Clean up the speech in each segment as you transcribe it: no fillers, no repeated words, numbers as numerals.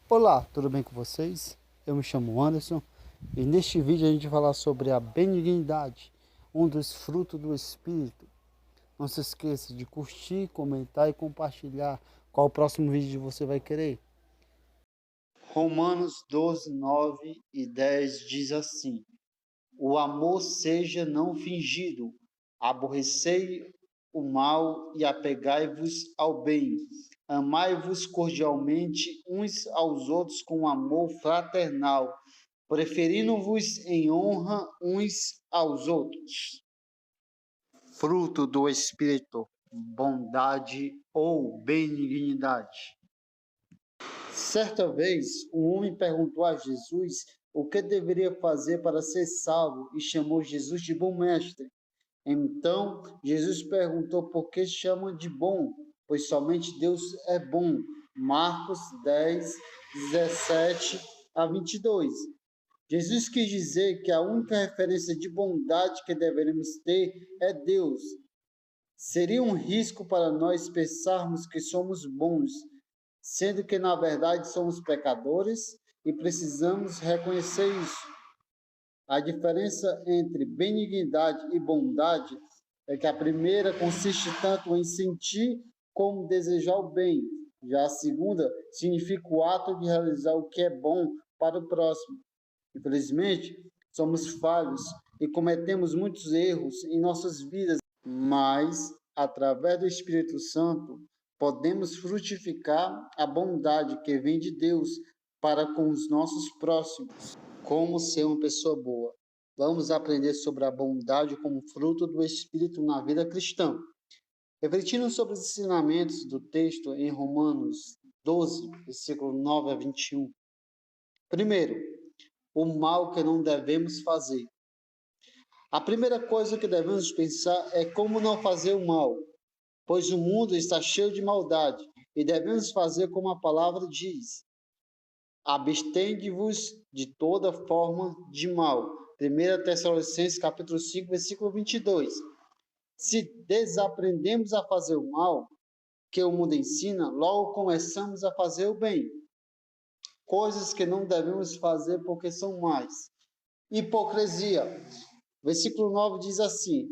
Olá, tudo bem com vocês? Eu me chamo Anderson e neste vídeo a gente vai falar sobre a benignidade, um dos frutos do Espírito. Não se esqueça de curtir, comentar e compartilhar. Qual o próximo vídeo você vai querer? Romanos 12, 9 e 10 diz assim: O amor seja não fingido, aborrecei o mal e apegai-vos ao bem. Amai-vos cordialmente uns aos outros com amor fraternal, preferindo-vos em honra uns aos outros. Fruto do Espírito, bondade ou benignidade. Certa vez, um homem perguntou a Jesus o que deveria fazer para ser salvo e chamou Jesus de bom mestre. Então, Jesus perguntou por que chamam de bom, pois somente Deus é bom. Marcos 10, 17 a 22. Jesus quis dizer que a única referência de bondade que deveremos ter é Deus. Seria um risco para nós pensarmos que somos bons, sendo que na verdade somos pecadores e precisamos reconhecer isso. A diferença entre benignidade e bondade é que a primeira consiste tanto em sentir como desejar o bem. Já a segunda significa o ato de realizar o que é bom para o próximo. Infelizmente, somos falhos e cometemos muitos erros em nossas vidas, mas, através do Espírito Santo, podemos frutificar a bondade que vem de Deus para com os nossos próximos. Como ser uma pessoa boa? Vamos aprender sobre a bondade como fruto do Espírito na vida cristã. Refletindo sobre os ensinamentos do texto em Romanos 12, versículo 9 a 21. Primeiro, o mal que não devemos fazer. A primeira coisa que devemos pensar é como não fazer o mal, pois o mundo está cheio de maldade e devemos fazer como a palavra diz. Abstende-vos de toda forma de mal. 1 Tessalonicenses capítulo 5, versículo 22. Se desaprendemos a fazer o mal que o mundo ensina, logo começamos a fazer o bem. Coisas que não devemos fazer porque são más. Hipocrisia. Versículo 9 diz assim: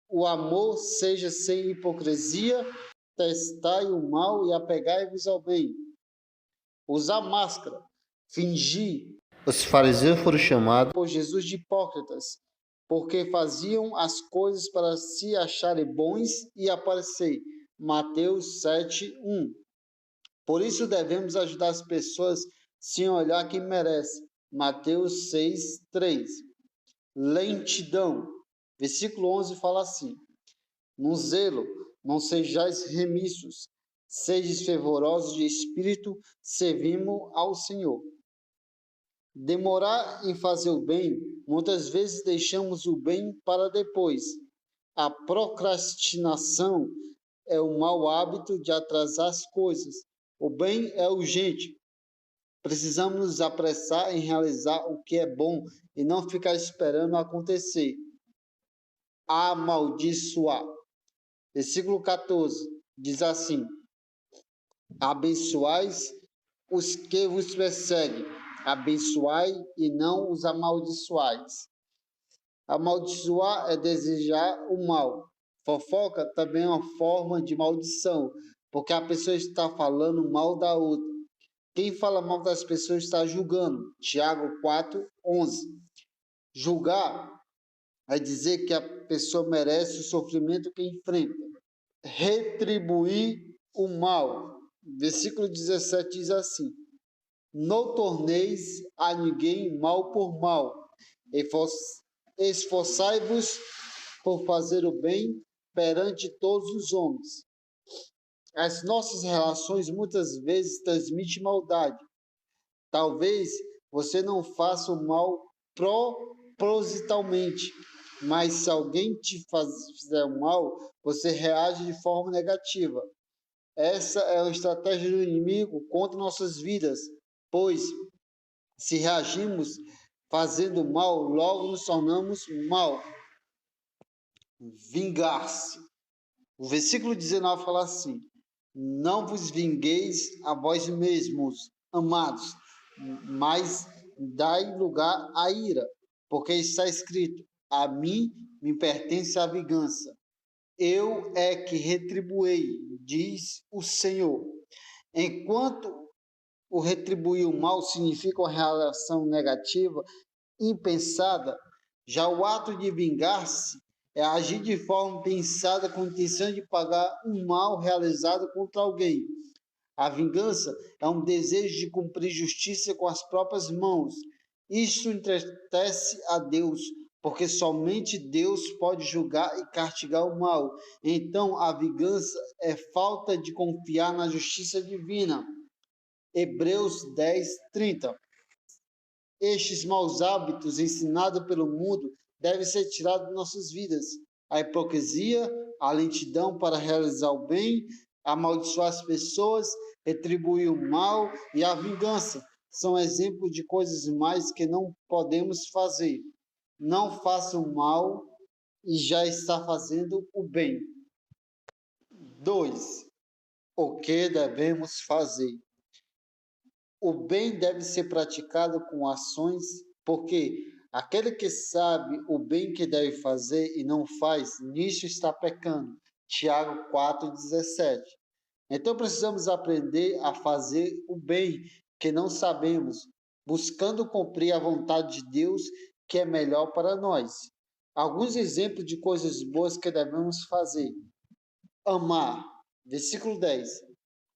O amor seja sem hipocrisia, testai o mal e apegai-vos ao bem. Usar máscara, fingir. Os fariseus foram chamados por Jesus de hipócritas, porque faziam as coisas para se acharem bons e aparecer. Mateus 7, 1. Por isso devemos ajudar as pessoas sem olhar quem merece. Mateus 6, 3. Lentidão. Versículo 11 fala assim: No zelo, não sejais remissos, sedes fervorosos de espírito, servimos ao Senhor. Demorar em fazer o bem, muitas vezes deixamos o bem para depois. A procrastinação é o mau hábito de atrasar as coisas. O bem é urgente. Precisamos nos apressar em realizar o que é bom e não ficar esperando acontecer. Amaldiçoar. Versículo 14 diz assim: Abençoais os que vos perseguem, abençoai e não os amaldiçoais. Amaldiçoar é desejar o mal. Fofoca também é uma forma de maldição, porque a pessoa está falando mal da outra. Quem fala mal das pessoas está julgando. Tiago 4, 11. Julgar é dizer que a pessoa merece o sofrimento que enfrenta. Retribuir o mal. Versículo 17 diz assim: Não torneis a ninguém mal por mal. Esforçai-vos por fazer o bem perante todos os homens. As nossas relações muitas vezes transmitem maldade. Talvez você não faça o mal propositalmente, mas se alguém te fizer o mal, você reage de forma negativa. Essa é a estratégia do inimigo contra nossas vidas, pois se reagimos fazendo mal, logo nos tornamos mal. Vingar-se. O versículo 19 fala assim: Não vos vingueis a vós mesmos, amados, mas dai lugar à ira, porque está escrito: a mim me pertence a vingança. Eu é que retribuirei, diz o Senhor. Enquanto o retribuir o mal significa uma reação negativa, impensada, já o ato de vingar-se é agir de forma pensada com a intenção de pagar um mal realizado contra alguém. A vingança é um desejo de cumprir justiça com as próprias mãos. Isto entristece a Deus, porque somente Deus pode julgar e castigar o mal. Então, a vingança é falta de confiar na justiça divina. Hebreus 10, 30. Estes maus hábitos ensinados pelo mundo devem ser tirados de nossas vidas. A hipocrisia, a lentidão para realizar o bem, amaldiçoar as pessoas, retribuir o mal e a vingança são exemplos de coisas mais que não podemos fazer. Não faça o mal e já está fazendo o bem. 2. O que devemos fazer? O bem deve ser praticado com ações, porque aquele que sabe o bem que deve fazer e não faz, nisso está pecando. Tiago 4,17. Então precisamos aprender a fazer o bem que não sabemos, buscando cumprir a vontade de Deus, que é melhor para nós. Alguns exemplos de coisas boas que devemos fazer. Amar. Versículo 10.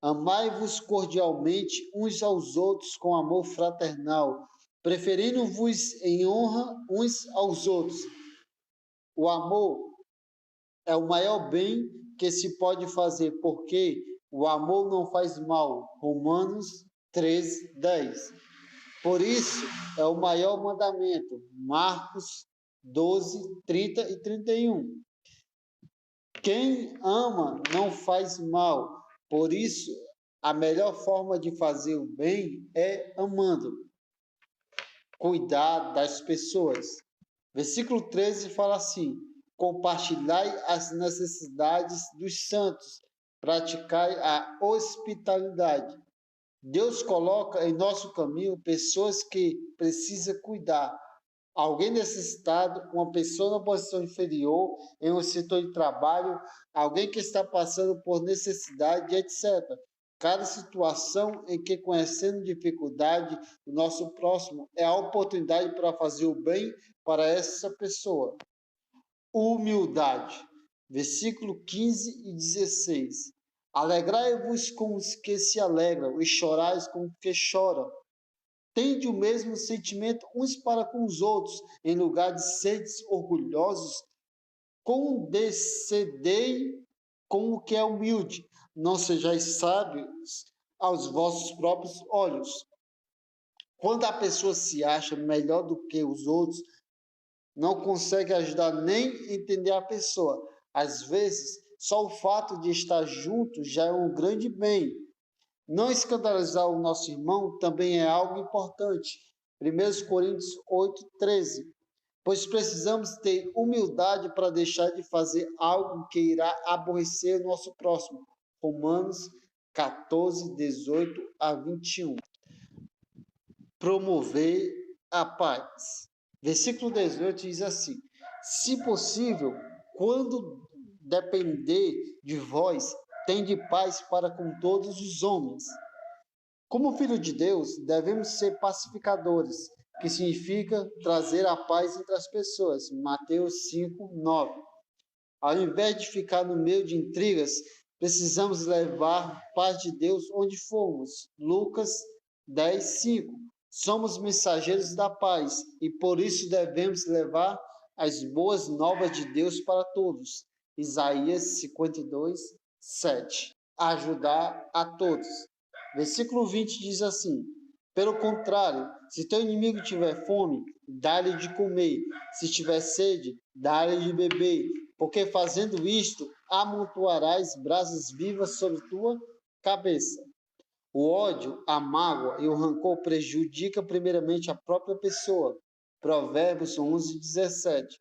Amai-vos cordialmente uns aos outros com amor fraternal, preferindo-vos em honra uns aos outros. O amor é o maior bem que se pode fazer, porque o amor não faz mal. Romanos 13, 10. Por isso, é o maior mandamento. Marcos 12, 30 e 31. Quem ama não faz mal. Por isso, a melhor forma de fazer o bem é amando. Cuidar das pessoas. Versículo 13 fala assim: compartilhai as necessidades dos santos, praticai a hospitalidade. Deus coloca em nosso caminho pessoas que precisam cuidar. Alguém necessitado, uma pessoa na posição inferior, em um setor de trabalho, alguém que está passando por necessidade, etc. Cada situação em que conhecendo dificuldade do nosso próximo é a oportunidade para fazer o bem para essa pessoa. Humildade. Versículo 15 e 16. Alegrai-vos com os que se alegram e chorais com os que choram. Tende o mesmo sentimento uns para com os outros, em lugar de seres orgulhosos, condescendei com o que é humilde, não sejais sábios aos vossos próprios olhos. Quando a pessoa se acha melhor do que os outros, não consegue ajudar nem entender a pessoa. Às vezes, só o fato de estar junto já é um grande bem. Não escandalizar o nosso irmão também é algo importante. 1 Coríntios 8, 13. Pois precisamos ter humildade para deixar de fazer algo que irá aborrecer o nosso próximo. Romanos 14, 18 a 21. Promover a paz. Versículo 18 diz assim: se possível, quando depender de vós, tende paz para com todos os homens. Como filho de Deus, devemos ser pacificadores, que significa trazer a paz entre as pessoas. Mateus 5, 9. Ao invés de ficar no meio de intrigas, precisamos levar a paz de Deus onde formos. Lucas 10, 5. Somos mensageiros da paz e por isso devemos levar as boas novas de Deus para todos. Isaías 52, 7. Ajudar a todos. Versículo 20 diz assim: pelo contrário, se teu inimigo tiver fome, dá-lhe de comer, se tiver sede, dá-lhe de beber, porque fazendo isto, amontoarás brasas vivas sobre tua cabeça. O ódio, a mágoa e o rancor prejudicam primeiramente a própria pessoa. Provérbios 11, 17.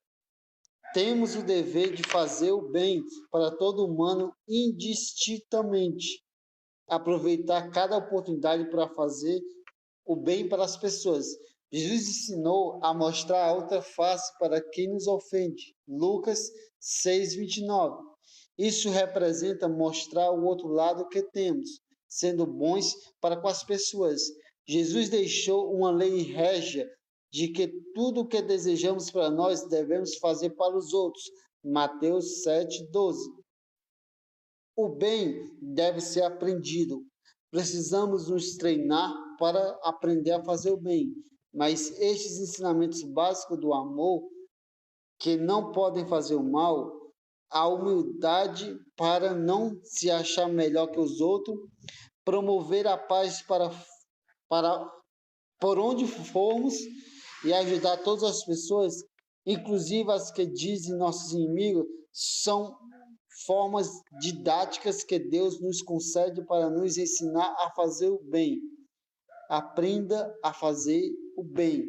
Temos o dever de fazer o bem para todo humano indistintamente. aproveitar cada oportunidade para fazer o bem para as pessoas. Jesus ensinou a mostrar a outra face para quem nos ofende. Lucas 6:29. Isso representa mostrar o outro lado que temos, sendo bons para com as pessoas. Jesus deixou uma lei régia de que tudo o que desejamos para nós devemos fazer para os outros. Mateus 7:12. O bem deve ser aprendido. Precisamos nos treinar para aprender a fazer o bem, mas estes ensinamentos básicos do amor, que não podem fazer o mal, a humildade para não se achar melhor que os outros, promover a paz para por onde formos e ajudar todas as pessoas, inclusive as que dizem nossos inimigos, são formas didáticas que Deus nos concede para nos ensinar a fazer o bem. Aprenda a fazer o bem.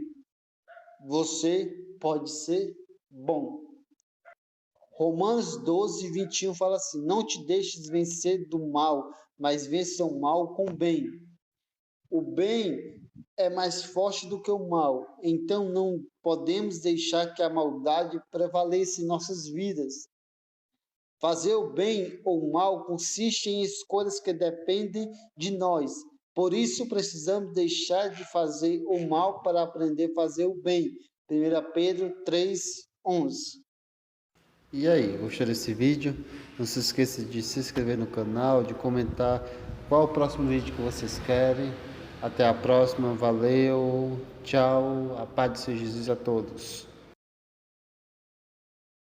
Você pode ser bom. Romanos 12:21 fala assim: não te deixes vencer do mal, mas vença o mal com o bem. O bem é mais forte do que o mal, então não podemos deixar que a maldade prevaleça em nossas vidas. Fazer o bem ou o mal consiste em escolhas que dependem de nós. Por isso precisamos deixar de fazer o mal para aprender a fazer o bem. 1 Pedro 3:11. E aí, gostou desse vídeo? Não se esqueça de se inscrever no canal, de comentar qual o próximo vídeo que vocês querem. Até a próxima, valeu, tchau, a paz de Senhor Jesus a todos.